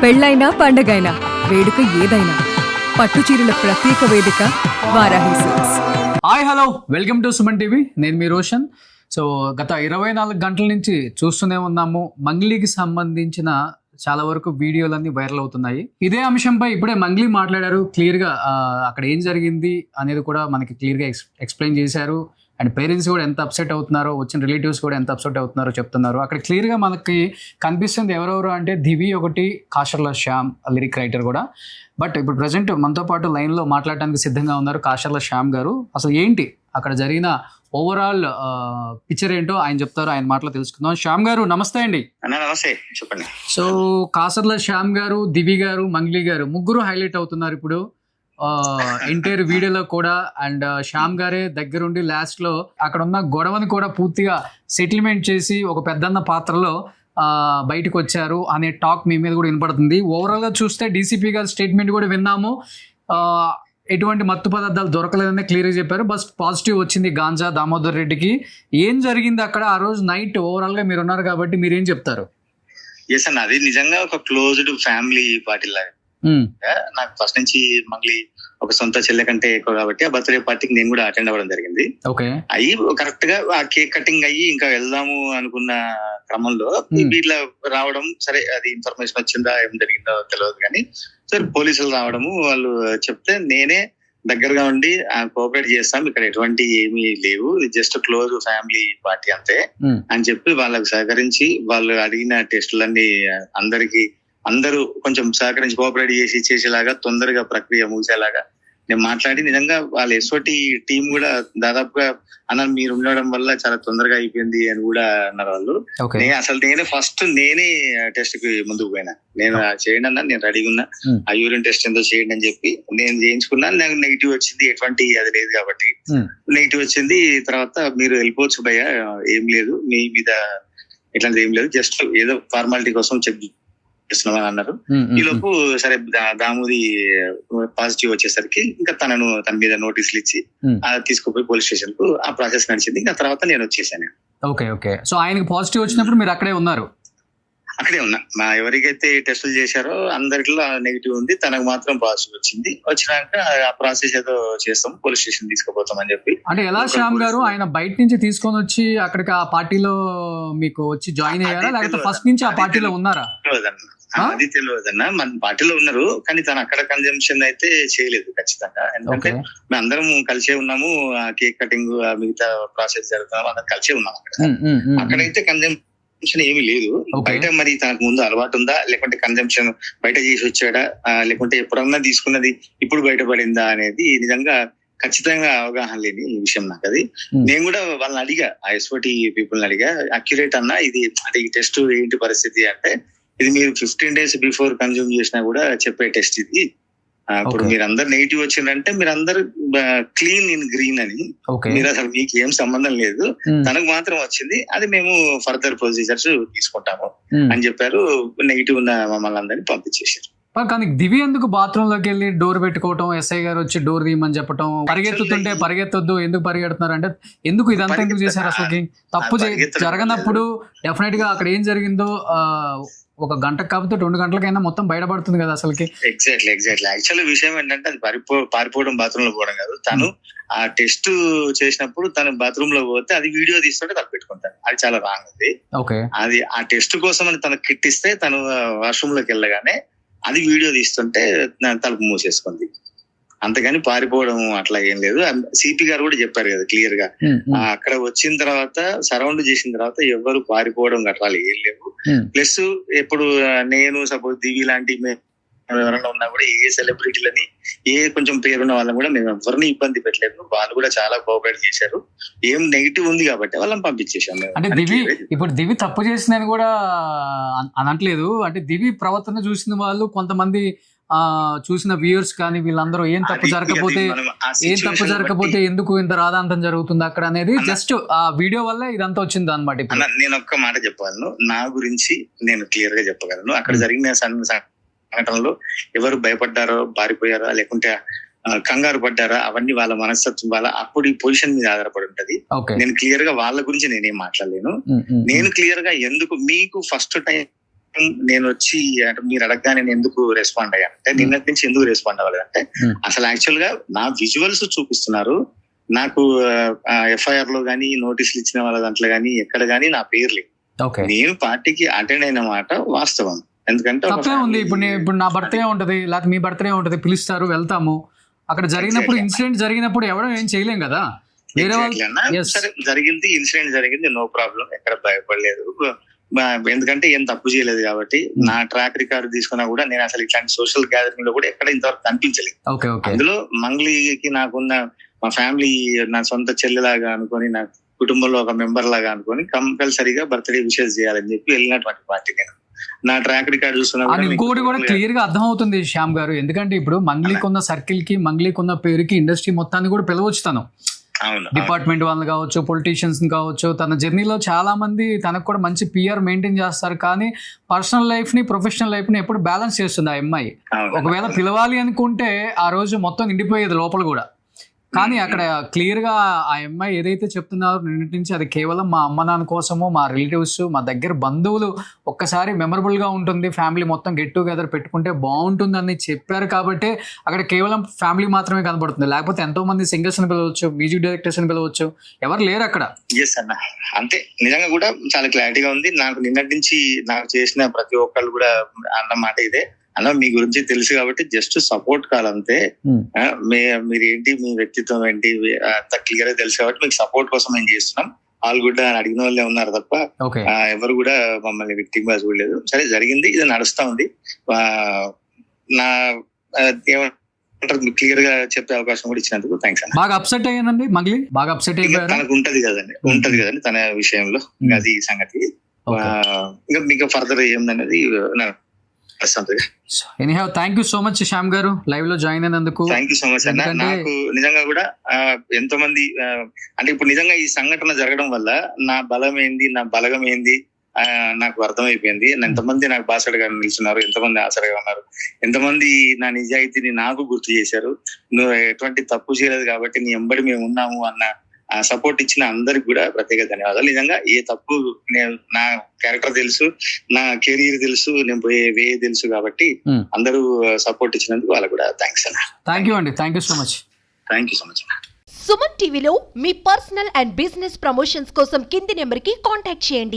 పెళ్ళైనా పండగైనా వేడుక ఏదైనా పట్టు చీరల ప్రత్యేక వేదిక Varahi silks. Hi hello welcome to Suman TV. నేను మీ రోషన్. సో గత 24 గంటల నుంచి చూస్తూనే ఉన్నాము, మంగ్లీకి సంబంధించిన చాలా వరకు వీడియోలన్నీ వైరల్ అవుతున్నాయి. ఇదే అంశంపై ఇప్పుడే మంగ్లీ మాట్లాడారు. క్లియర్గా అక్కడ ఏం జరిగింది అనేది కూడా మనకి క్లియర్గా ఎక్స్ప్లెయిన్ చేశారు. అండ్ పేరెంట్స్ కూడా ఎంత అప్సెట్ అవుతున్నారో, వచ్చిన రిలేటివ్స్ కూడా ఎంత అప్సెట్ అవుతున్నారో చెప్తున్నారు. అక్కడ క్లియర్గా మనకి కనిపిస్తుంది ఎవరెవరు అంటే దివి ఒకటి, కాషర్ల శ్యామ్ లిరిక్ రైటర్ కూడా. బట్ ఇప్పుడు ప్రజెంట్ మనతో పాటు లైన్లో మాట్లాడటానికి సిద్ధంగా ఉన్నారు కాషర్ల శ్యామ్ గారు. అసలు ఏంటి అక్కడ జరిగిన ఓవరాల్ పిక్చర్ ఏంటో ఆయన చెప్తారు, ఆయన మాటలో తెలుసుకుందాం. శ్యామ్ గారు నమస్తే అండి. నమస్తే, చెప్పండి. సో కాసర్ల శ్యామ్ గారు, దివి గారు, మంగ్లీ గారు ముగ్గురు హైలైట్ అవుతున్నారు ఇప్పుడు ఎంటైర్ వీడియోలో కూడా. అండ్ శ్యామ్ గారే దగ్గరుండి లాస్ట్ లో అక్కడ ఉన్న గొడవని కూడా పూర్తిగా సెటిల్మెంట్ చేసి ఒక పెద్దన్న పాత్రలో బయటకు వచ్చారు అనే టాక్ మీ మీద కూడా వినపడుతుంది. ఓవరాల్ గా చూస్తే డీసీపీ గారి స్టేట్మెంట్ కూడా విన్నాము. ఎటువంటి మత్తు పదార్థాలు దొరకలేదని క్లియర్గా చెప్పారు. బస్ పాజిటివ్ వచ్చింది గాంజా దామోదర్ రెడ్డికి. ఏం జరిగింది అక్కడ ఆ రోజు నైట్? ఓవరాల్ గా మీరు ఉన్నారు కాబట్టి మీరేం చెప్తారు? ఎస్ అన్న, అది నిజంగా ఒక క్లోజ్డ్ ఫ్యామిలీ పార్టీ లాగా. నాకు ఫస్ట్ నుంచి మంగ్లీ ఒక సొంత చెల్లె కంటే ఎక్కువ కాబట్టి ఆ బర్త్డే పార్టీకి నేను కూడా అటెండ్ అవ్వడం జరిగింది. అయ్యి కరెక్ట్ గా ఆ కేక్ కటింగ్ అయ్యి ఇంకా వెళ్దాము అనుకున్న క్రమంలో వీళ్ళ రావడం, సరే అది ఇన్ఫర్మేషన్ వచ్చిందా ఏం జరిగిందో తెలియదు కానీ సరే పోలీసులు రావడము, వాళ్ళు చెప్తే నేనే దగ్గరగా ఉండి కోఆపరేట్ చేస్తాం, ఇక్కడ ఎటువంటి ఏమీ లేవు, జస్ట్ క్లోజ్ ఫ్యామిలీ పార్టీ అంతే అని చెప్పి వాళ్ళకు సహకరించి వాళ్ళు అడిగిన టెస్టులన్నీ అందరూ కొంచెం సహకరించి కోఆపరేట్ చేసేలాగా తొందరగా ప్రక్రియ ముగిసేలాగా నేను మాట్లాడి, నిజంగా వాళ్ళ ఎస్ఓటి టీం కూడా దాదాపుగా అన్న మీరు ఉండడం వల్ల చాలా తొందరగా అయిపోయింది అని కూడా అన్నారు వాళ్ళు. నేనే టెస్ట్ కి ముందుకు పోయినా. నేను చేయండి అన్నా, నేను రెడీగా ఉన్నా, ఆ యూరిన్ టెస్ట్ ఎంతో చేయండి అని చెప్పి నేను చేయించుకున్నా. నాకు నెగిటివ్ వచ్చింది, ఎటువంటి అది లేదు కాబట్టి నెగిటివ్ వచ్చింది. తర్వాత మీరు వెళ్ళిపోవచ్చు భయ్య, ఏం లేదు మీ మీద ఇట్లాంటిది ఏం లేదు, జస్ట్ ఏదో ఫార్మాలిటీ కోసం చెక్ చేస్తున్నామని అన్నారు. ఈ లోపు సరే దాముది పాజిటివ్ వచ్చేసరికి ఇంకా తన మీద నోటీసులు ఇచ్చి తీసుకుపోయి పోలీస్ స్టేషన్ కు ఆ ప్రాసెస్ నడిచింది. ఇంకా తర్వాత నేను వచ్చేసాను. ఓకే. సో ఆయనకి పాజిటివ్ వచ్చినప్పుడు మీరు అక్కడే ఉన్నారు? అక్కడే ఉన్నా. ఎవరికైతే టెస్టులు చేశారో అందరిలో నెగిటివ్ ఉంది, తనకు మాత్రం పాజిటివ్ వచ్చింది. వచ్చినాక ఆ ప్రాసెస్ ఏదో చేస్తాం, పోలీస్ స్టేషన్ తీసుకుపోతాం అని చెప్పి. అంటే ఎలా శ్యామ్ గారు, ఆయన బయట నుంచి తీసుకొని వచ్చి అక్కడికి ఆ పార్టీలో మీకు వచ్చి జాయిన్ అయ్యారా, లేకపోతే ఫస్ట్ నుంచి ఆ పార్టీలో ఉన్నారా? అది తెలియదన్న, మన పార్టీలో ఉన్నారు కానీ తను అక్కడ కన్జంప్షన్ అయితే చేయలేదు ఖచ్చితంగా. ఎందుకంటే మేము అందరం కలిసే ఉన్నాము, ఆ కేక్ కటింగ్ మిగతా ప్రాసెస్ జరుగుతున్నాము, అందరం కలిసే ఉన్నాము అక్కడైతే కన్జంప్షన్ ఏమీ లేదు. బయట మరి తనకు ముందు అలవాటు ఉందా, లేకుంటే కన్జంప్షన్ బయట చేసి వచ్చాడా, లేకుంటే ఎప్పుడన్నా తీసుకున్నది ఇప్పుడు బయటపడిందా అనేది నిజంగా ఖచ్చితంగా అవగాహన లేని విషయం నాకు. అది నేను కూడా వాళ్ళని అడిగా, ఆ ఎస్ఓటి పీపుల్ అడిగా, అక్యురేట్ అన్నా ఇది అంటే ఈ టెస్ట్ ఏంటి పరిస్థితి అంటే, ఇది మీరు 15 days బిఫోర్ కన్జ్యూమ్ చేసినా కూడా చెప్పే టెస్ట్ ఇది. ఇప్పుడు మీరు అందరు నెగిటివ్ వచ్చిందంటే మీరు అందరు క్లీన్ ఇన్ గ్రీన్ అని, మీరు అసలు మీకు ఏం సంబంధం లేదు, తనకు మాత్రం వచ్చింది, అది మేము ఫర్దర్ ప్రొసీజర్స్ తీసుకుంటాము అని చెప్పారు. నెగిటివ్ ఉన్న మమ్మల్ని అందరినీ పంపించేసారు. కానీ దివి ఎందుకు బాత్రూమ్ లోకి వెళ్ళి డోర్ పెట్టుకోవటం, ఎస్ఐ గారు వచ్చి డోర్ తీయమని చెప్పటం, పరిగెత్తుతుంటే పరిగెత్తొద్దు ఎందుకు పరిగెడుతున్నారు అంటే ఎందుకు ఇదంతా ఎందుకు చేశారు? అసలు తప్పు జరగనప్పుడు డెఫినెట్ గా అక్కడ ఏం జరిగిందో ఒక గంటకు కాకపోతే 2 గంటలకైనా మొత్తం బయటపడుతుంది కదా అసలుకి. ఎగ్జాక్ట్లీ. యాక్చువల్ విషయం ఏంటంటే అది పారిపోవడం, బాత్రూమ్ లో పోవడం కాదు. తను ఆ టెస్ట్ చేసినప్పుడు తను బాత్రూమ్ లో పోతే అది వీడియో తీస్తుంటే తను పెట్టుకుంటాను, అది చాలా రాంగ్. అది ఆ టెస్ట్ కోసం అని తనకు కిట్ ఇస్తే తను వాష్రూమ్ లోకి వెళ్ళగానే అది వీడియో తీస్తుంటే తలుపు మూసేసుకుంది, అంతగాని పారిపోవడం అట్లా ఏం లేదు. సిపి గారు కూడా చెప్పారు కదా క్లియర్ గా, అక్కడ వచ్చిన తర్వాత సరౌండ్ చేసిన తర్వాత ఎవరు పారిపోవడం అట్లా ఏం లేవు. ప్లస్ ఇప్పుడు నేను సపోజ్ దివి లాంటి ఎవరైనా ఉన్నా కూడా, ఏ సెలబ్రిటీలని ఏ కొంచెం పేరున్న వాళ్ళని కూడా మేము ఎవరిని ఇబ్బంది పెట్టలేదు. వాళ్ళు కూడా చాలా కోఆపరేట్ చేశారు. ఏం నెగిటివ్ ఉంది కాబట్టి వాళ్ళని పంపించేసాం. అంటే ఇప్పుడు దివి తప్పు చేసిందని కూడా అనట్లేదు. అంటే దివి ప్రవర్తన చూసిన వాళ్ళు కొంతమంది చూసిన వ్యూయర్స్ కానీ వీళ్ళందరూ ఏం తప్పు జరగకపోతే ఎందుకు ఇంత రాధాంతం జరుగుతుంది అక్కడ అనేది జస్ట్ ఆ వీడియో వల్ల ఇదంతా వచ్చింది అన్నమాట. నేను ఒక్క మాట చెప్పగలను, నా గురించి నేను క్లియర్ గా చెప్పగలను. అక్కడ జరిగిన సంఘటనలో ఎవరు భయపడ్డారో, పారిపోయారా, లేకుంటే కంగారు పడ్డారా, అవన్నీ వాళ్ళ మనస్తత్వం, వాళ్ళ అప్పుడు ఈ పొజిషన్ మీద ఆధారపడి ఉంటది. నేను క్లియర్ గా వాళ్ళ గురించి నేనేం మాట్లాడలేను. నేను క్లియర్ గా ఎందుకు మీకు ఫస్ట్ టైం నేను వచ్చి అంటే మీరు అడగగానే నేను ఎందుకు రెస్పాండ్ అయ్యాను అంటే నిన్నటి నుంచి ఎందుకు రెస్పాండ్ అవ్వలేదంటే అసలు యాక్చువల్ గా నా విజువల్స్ చూపిస్తున్నారు నాకు ఎఫ్ఐఆర్ లో గానీ నోటీసులు ఇచ్చిన వాళ్ళ దాంట్లో గానీ ఎక్కడ గానీ నా పేరు లేదు. నేను పార్టీకి అటెండ్ అయిన మాట వాస్తవం. ఎందుకంటే తప్పే ఉంది. ఇప్పుడు నా బర్త్డే ఉంటది లేకపోతే మీ బర్త్డే ఉంటది, పిలుస్తారు, వెళ్తాము. అక్కడ జరిగినప్పుడు ఇన్సిడెంట్ జరిగినప్పుడు ఎవడో ఏం చేయలేం కదా. వేరే సరే జరిగింది, ఇన్సిడెంట్ జరిగింది, నో ప్రాబ్లం, ఎక్కడ భయపడలేదు. ఎందుకంటే ఏం తప్పు చేయలేదు కాబట్టి. నా ట్రాక్ రికార్డు తీసుకున్నా కూడా నేను అసలు ఇట్లాంటి సోషల్ గ్యాదరింగ్ లో కూడా ఎక్కడ ఇంతవరకు కనిపించలేదు. అందులో మంగ్లీకి నాకున్న మా ఫ్యామిలీ నా సొంత చెల్లెలాగా అనుకొని, నా కుటుంబంలో ఒక మెంబర్ లాగా అనుకొని కంపల్సరీగా బర్త్డే విషెస్ చేయాలని చెప్పి వెళ్ళినటువంటి పార్టీ నేను. నా ట్రాక్ రికార్డ్ చూస్తున్నా ఇంకోటి కూడా క్లియర్ గా అర్థం అవుతుంది శ్యామ్ గారు. ఎందుకంటే ఇప్పుడు మంగ్లీకి ఉన్న సర్కిల్ కి, మంగ్లీకి ఉన్న పేరుకి ఇండస్ట్రీ మొత్తాన్ని కూడా పిలవచ్చు తను. డిపార్ట్మెంట్ వాళ్ళని కావచ్చు, పొలిటీషియన్స్ కావచ్చు. తన జర్నీలో చాలా మంది తనకు కూడా మంచి పిఆర్ మెయింటైన్ చేస్తారు, కానీ పర్సనల్ లైఫ్ ని ప్రొఫెషనల్ లైఫ్ ని ఎప్పుడు బ్యాలెన్స్ చేస్తుంది ఆ అమ్మాయి. ఒకవేళ పిలవాలి అనుకుంటే ఆ రోజు మొత్తం నిండిపోయేది లోపల కూడా. కానీ అక్కడ క్లియర్ గా ఆ అమ్మాయి ఏదైతే చెప్తున్నారో నిన్నటి నుంచి అది కేవలం మా అమ్మ నాన్న కోసము, మా రిలేటివ్స్, మా దగ్గర బంధువులు ఒక్కసారి మెమరబుల్ గా ఉంటుంది, ఫ్యామిలీ మొత్తం గెట్ టుగెదర్ పెట్టుకుంటే బాగుంటుంది అని చెప్పారు కాబట్టి అక్కడ కేవలం ఫ్యామిలీ మాత్రమే కనబడుతుంది. లేకపోతే ఎంతో మంది సింగర్స్ ని పిలవచ్చు, మ్యూజిక్ డైరెక్టర్స్ ని పిలవచ్చు, ఎవరు లేరు అక్కడ. అన్న అంటే నిజంగా కూడా చాలా క్లారిటీగా ఉంది నాకు. నిన్నటి నుంచి నాకు చేసిన ప్రతి ఒక్కళ్ళు కూడా అన్నమాట ఇదే, అన్న మీ గురించి తెలుసు కాబట్టి జస్ట్ సపోర్ట్ కాలంతే, మీరు ఏంటి, మీ వ్యక్తిత్వం ఏంటి అంత క్లియర్ గా తెలుసు కాబట్టి మీకు సపోర్ట్ కోసం మేము చేస్తున్నాం. వాళ్ళు కూడా అడిగిన వాళ్ళే ఉన్నారు తప్ప ఎవరు కూడా మమ్మల్ని విక్టిమ్ గా చూడలేదు. సరే జరిగింది, ఇది నడుస్తా ఉంది. నా ఏమంటారు క్లియర్ గా చెప్పే అవకాశం కూడా ఇచ్చినందుకు థ్యాంక్స్ అన్న. బాగా అప్సెట్ అయ్యానండి మంగ్లీ, బాగా అప్సెట్ అయిపోయారు. తనకు ఉంటది కదండి తన విషయంలో, అది సంగతి. ఇంకా మీకు ఫర్దర్ ఏందనేది anyhow thank you so much Shyam గారు లైవ్ లో జాయిన్ అయినందుకు. థ్యాంక్ యూ సో మచ్ అన్న. నాకు నిజంగా కూడా ఎంతో మంది అంటే ఇప్పుడు నిజంగా ఈ సంఘటన జరగడం వల్ల నా బలం ఏంది, నా బలగం ఏంది నాకు అర్థమైపోయింది. ఎంతమంది నాకు బాసడగా నిలిచున్నారు, ఎంతమంది ఆసరగా ఉన్నారు, ఎంతమంది నా నిజాయితీని నాకు గుర్తు చేశారు. నువ్వు ఎటువంటి తప్పు చేయలేదు కాబట్టి నీ ఎంబడి మేము ఉన్నాము అన్న సపోర్ట్ ఇచ్చిన అందరికి కూడా ప్రత్యేక ధన్యవాదాలు. నిజంగా ఏ తప్పు, నేను నా క్యారెక్టర్ తెలుసు, నా కెరీర్ తెలుసు, నేను పోయే వే తెలుసు కాబట్టి అందరూ సపోర్ట్ ఇచ్చినందుకు వాళ్ళకు కూడా థ్యాంక్స్ అన్న. థ్యాంక్ యూ అండి, thank you so much. Thank you so much అన్న. సుమన్ టీవీలో మీ పర్సనల్ అండ్ బిజినెస్ ప్రమోషన్స్ కోసం కింది నెంబర్ కి కాంటాక్ట్ చేయండి.